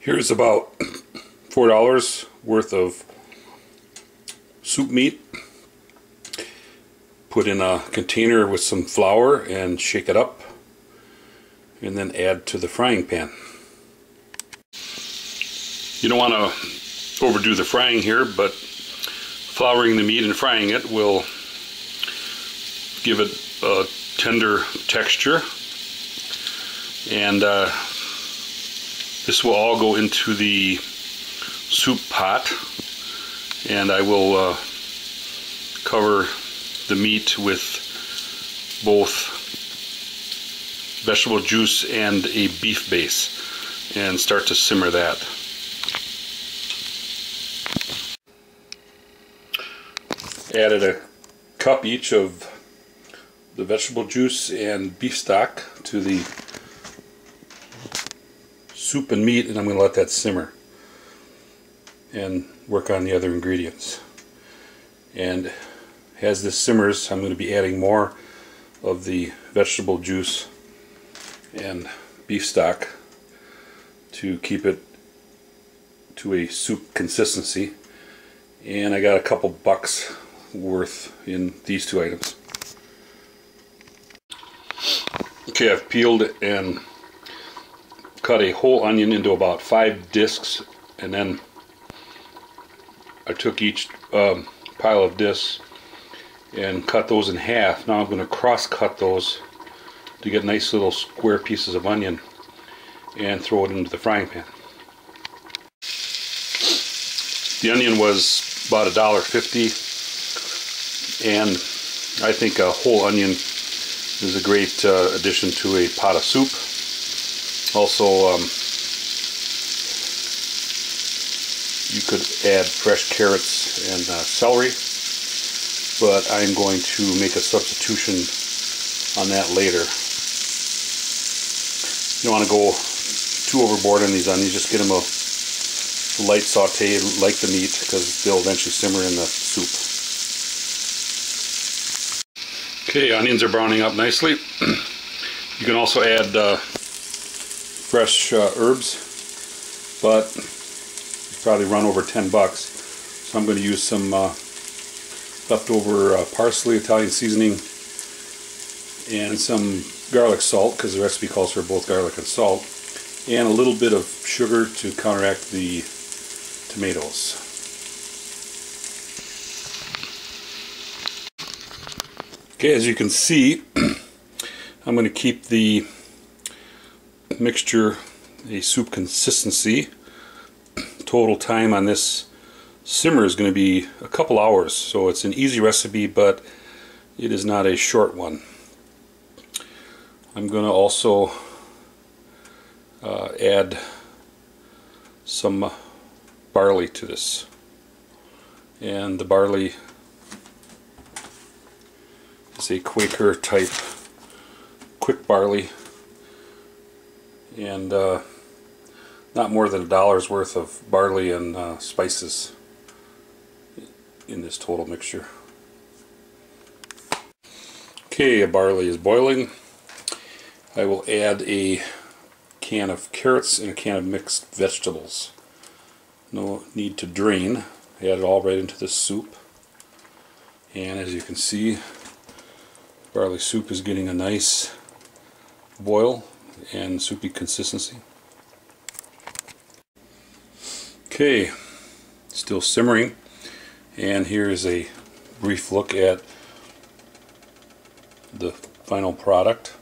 Here's about $4 worth of soup meat. Put in a container with some flour and shake it up, and then add to the frying pan. You don't want to overdo the frying here, but flouring the meat and frying it will give it a tender texture, and this will all go into the soup pot, and I will cover the meat with both vegetable juice and a beef base and start to simmer that. Added a cup each of the vegetable juice and beef stock to the soup and meat, and I'm going to let that simmer and work on the other ingredients. And as this simmers, I'm going to be adding more of the vegetable juice and beef stock to keep it to a soup consistency. And I got a couple bucks worth in these two items. Okay, I've peeled and cut a whole onion into about 5 discs, and then I took each pile of discs and cut those in half. Now I'm going to cross cut those to get nice little square pieces of onion and throw it into the frying pan. The onion was about $1.50, and I think a whole onion is a great addition to a pot of soup. Also, you could add fresh carrots and celery, but I'm going to make a substitution on that later. You don't want to go too overboard on these onions. Just get them a light saute like the meat, because they'll eventually simmer in the soup. Okay, onions are browning up nicely. You can also add fresh herbs, but probably run over 10 bucks. So I'm going to use some leftover parsley, Italian seasoning, and some garlic salt, because the recipe calls for both garlic and salt, and a little bit of sugar to counteract the tomatoes. Okay, as you can see, I'm going to keep the mixture a soup consistency. Total time on this simmer is going to be a couple hours, so it's an easy recipe, but it is not a short one. I'm going to also add some barley to this, and the barley is a Quaker type quick barley, and not more than $1's worth of barley and spices in this total mixture. Okay, barley is boiling. I will add a can of carrots and a can of mixed vegetables. No need to drain. I add it all right into the soup. And as you can see, barley soup is getting a nice boil and soupy consistency. Okay, still simmering, and here's a brief look at the final product.